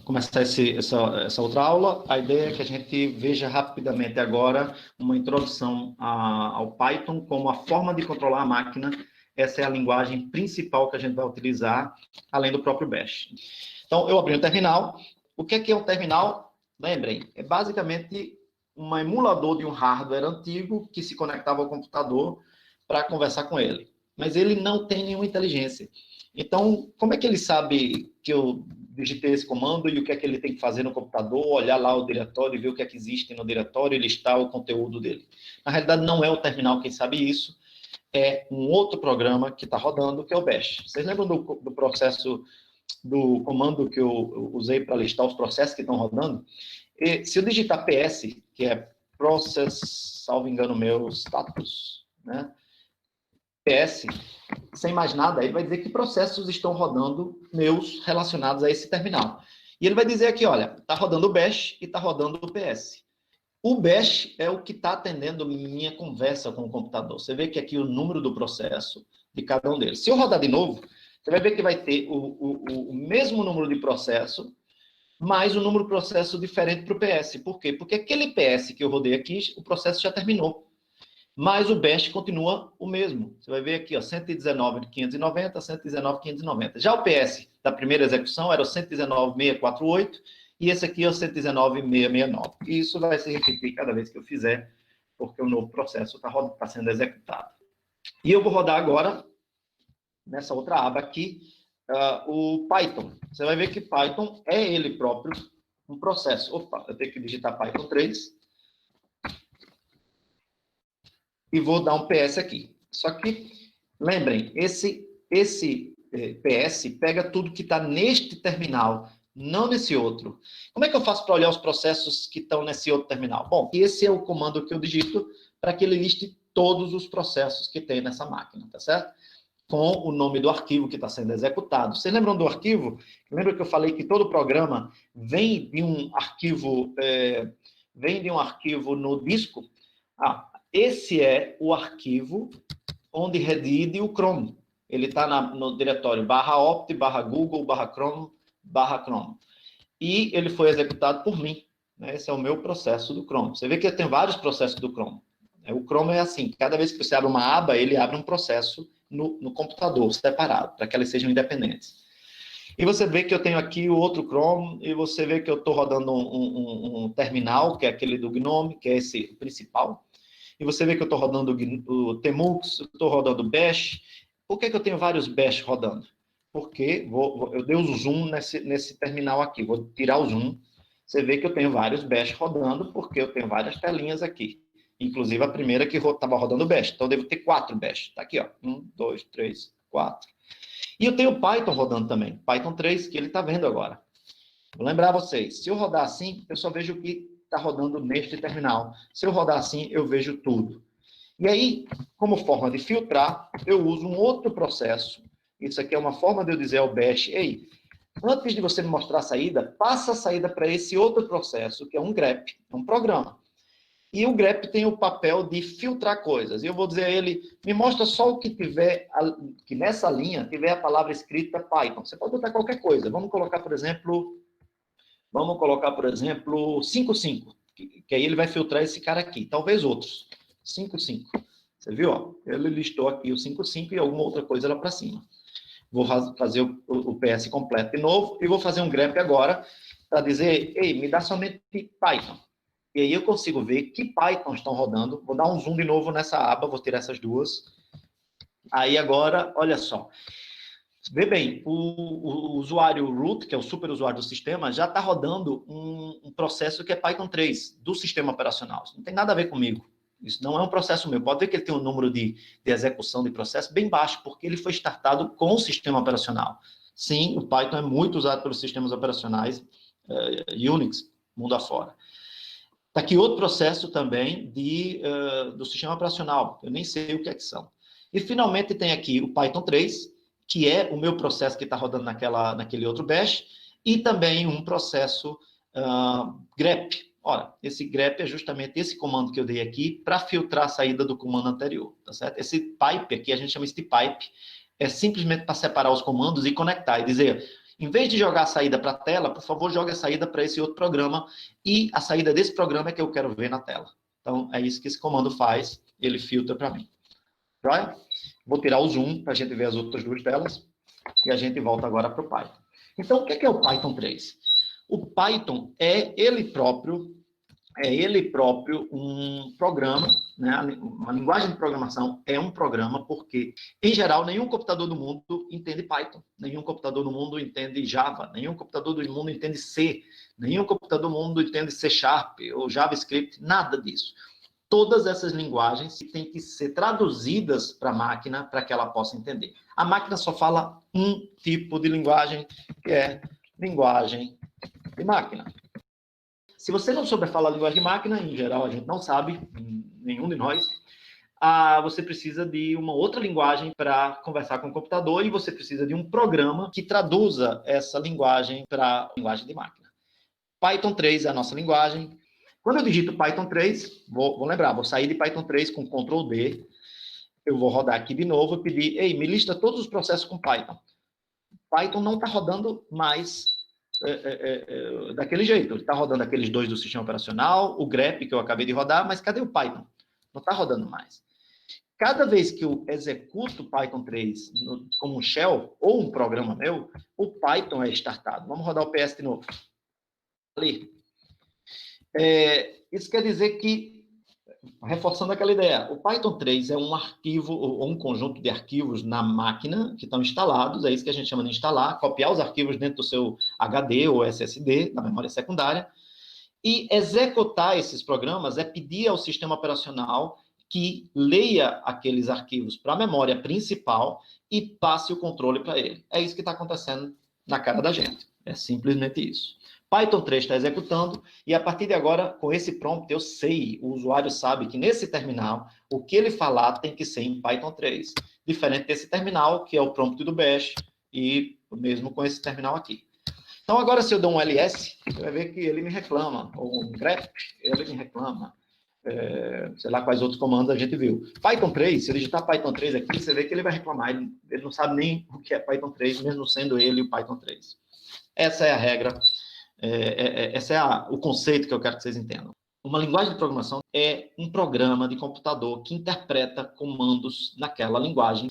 começar essa outra aula, a ideia é que a gente veja rapidamente agora uma introdução ao Python como a forma de controlar a máquina. Essa é a linguagem principal que a gente vai utilizar, além do próprio Bash. Então, eu abri o terminal. O que é um terminal? Lembrem, é basicamente um emulador de um hardware antigo que se conectava ao computador para conversar com ele. Mas ele não tem nenhuma inteligência. Então, como é que ele sabe que eu digitei esse comando e o que é que ele tem que fazer no computador, olhar lá o diretório e ver o que é que existe no diretório e listar o conteúdo dele? Na realidade, não é o terminal quem sabe isso, é um outro programa que está rodando, que é o Bash. Vocês lembram do processo, do comando que eu usei para listar os processos que estão rodando? E, se eu digitar PS, que é Process, salvo engano meu, Status, né? PS, sem mais nada, ele vai dizer que processos estão rodando meus relacionados a esse terminal. E ele vai dizer aqui, olha, está rodando o Bash e está rodando o PS. O Bash é o que está atendendo minha conversa com o computador. Você vê que aqui o número do processo de cada um deles. Se eu rodar de novo, você vai ver que vai ter o mesmo número de processo, mais um número de processo diferente para o PS. Por quê? Porque aquele PS que eu rodei aqui, o processo já terminou. Mas o Bash continua o mesmo. Você vai ver aqui, ó, 119.590, 119.590. Já o PS da primeira execução era o 119.648 e esse aqui é o 119.669. E isso vai se repetir cada vez que eu fizer, porque o novo processo está sendo executado. E eu vou rodar agora, nessa outra aba aqui, o Python. Você vai ver que Python é ele próprio um processo. Opa, eu tenho que digitar Python 3. E vou dar um PS aqui. Só que, lembrem, esse PS pega tudo que está neste terminal, não nesse outro. Como é que eu faço para olhar os processos que estão nesse outro terminal? Bom, esse é o comando que eu digito para que ele liste todos os processos que tem nessa máquina, tá certo? Com o nome do arquivo que está sendo executado. Vocês lembram do arquivo? Lembra que eu falei que todo programa vem de um arquivo no disco? Esse é o arquivo onde reside o Chrome. Ele está no diretório /opt, /google, /chrome, /chrome. E ele foi executado por mim. Né? Esse é o meu processo do Chrome. Você vê que tem vários processos do Chrome. O Chrome é assim, cada vez que você abre uma aba, ele abre um processo no computador, separado, para que elas sejam independentes. E você vê que eu tenho aqui o outro Chrome, e você vê que eu estou rodando um terminal, que é aquele do GNOME, que é esse principal. E você vê que eu estou rodando o Tmux, estou rodando o Bash. Por que eu tenho vários Bash rodando? Porque eu dei o zoom nesse terminal aqui. Vou tirar o zoom. Você vê que eu tenho vários Bash rodando, porque eu tenho várias telinhas aqui. Inclusive a primeira que estava rodando o Bash. Então eu devo ter 4 Bash. Está aqui, ó. 1, 2, 3, 4. E eu tenho o Python rodando também. Python 3, que ele está vendo agora. Vou lembrar vocês. Se eu rodar assim, eu só vejo o que está rodando neste terminal. Se eu rodar assim, eu vejo tudo. E aí, como forma de filtrar, eu uso um outro processo. Isso aqui é uma forma de eu dizer ao Bash, ei, antes de você me mostrar a saída, passa a saída para esse outro processo, que é um grep, um programa. E o grep tem o papel de filtrar coisas. E eu vou dizer a ele, me mostra só o que tiver, que nessa linha tiver a palavra escrita Python. Você pode botar qualquer coisa. Vamos colocar, por exemplo, 55, que aí ele vai filtrar esse cara aqui, talvez outros. 55. Você viu? Ó? Ele listou aqui o 55 e alguma outra coisa lá para cima. Vou fazer o PS completo de novo e vou fazer um grep agora para dizer, ei, me dá somente Python. E aí eu consigo ver que Python estão rodando. Vou dar um zoom de novo nessa aba, vou tirar essas duas. Aí agora, olha só. Vê bem, o usuário root, que é o super usuário do sistema, já está rodando um processo que é Python 3, do sistema operacional. Isso não tem nada a ver comigo. Isso não é um processo meu. Pode ver que ele tem um número de execução de processo bem baixo, porque ele foi startado com o sistema operacional. Sim, o Python é muito usado pelos sistemas operacionais Unix, mundo afora. Está aqui outro processo também do sistema operacional. Eu nem sei o que é que são. E, finalmente, tem aqui o Python 3, que é o meu processo que está rodando naquele outro bash, e também um processo grep. Ora, esse grep é justamente esse comando que eu dei aqui para filtrar a saída do comando anterior, tá certo? Esse pipe aqui, a gente chama isso de pipe, é simplesmente para separar os comandos e conectar, e dizer, Em vez de jogar a saída para a tela, por favor, jogue a saída para esse outro programa, e a saída desse programa é que eu quero ver na tela. Então, é isso que esse comando faz, ele filtra para mim. Joia? Vou tirar o zoom para a gente ver as outras duas telas, e a gente volta agora para o Python. Então, o que é o Python 3? O Python é ele próprio um programa, né? Uma linguagem de programação é um programa, porque, em geral, nenhum computador do mundo entende Python, nenhum computador do mundo entende Java, nenhum computador do mundo entende C, nenhum computador do mundo entende C# ou JavaScript, nada disso. Todas essas linguagens têm que ser traduzidas para a máquina para que ela possa entender. A máquina só fala um tipo de linguagem, que é linguagem de máquina. Se você não souber falar linguagem de máquina, em geral a gente não sabe, nenhum de nós, você precisa de uma outra linguagem para conversar com o computador, e você precisa de um programa que traduza essa linguagem para linguagem de máquina. Python 3 é a nossa linguagem. Quando eu digito Python 3, vou lembrar, vou sair de Python 3 com Ctrl D, eu vou rodar aqui de novo e pedir, ei, me lista todos os processos com Python. Python não está rodando mais daquele jeito. Ele está rodando aqueles dois do sistema operacional, o grep que eu acabei de rodar, mas cadê o Python? Não está rodando mais. Cada vez que eu executo Python 3 como um shell ou um programa meu, o Python é startado. Vamos rodar o PS de novo. Ali. Isso quer dizer que, reforçando aquela ideia, o Python 3 é um arquivo ou um conjunto de arquivos na máquina que estão instalados, é isso que a gente chama de instalar, copiar os arquivos dentro do seu HD ou SSD, da memória secundária, e executar esses programas é pedir ao sistema operacional que leia aqueles arquivos para a memória principal e passe o controle para ele. É isso que está acontecendo na cara da gente. É simplesmente isso. Python 3 está executando, e a partir de agora, com esse prompt, eu sei, o usuário sabe que nesse terminal, o que ele falar tem que ser em Python 3. Diferente desse terminal, que é o prompt do Bash, e mesmo com esse terminal aqui. Então, agora, se eu dou um ls, você vai ver que ele me reclama, ou um grep, ele me reclama. Sei lá quais outros comandos a gente viu. Python 3, se eu digitar Python 3 aqui, você vê que ele vai reclamar. Ele não sabe nem o que é Python 3, mesmo sendo ele o Python 3. Essa é a regra. Esse é o conceito que eu quero que vocês entendam. Uma linguagem de programação é um programa de computador que interpreta comandos naquela linguagem.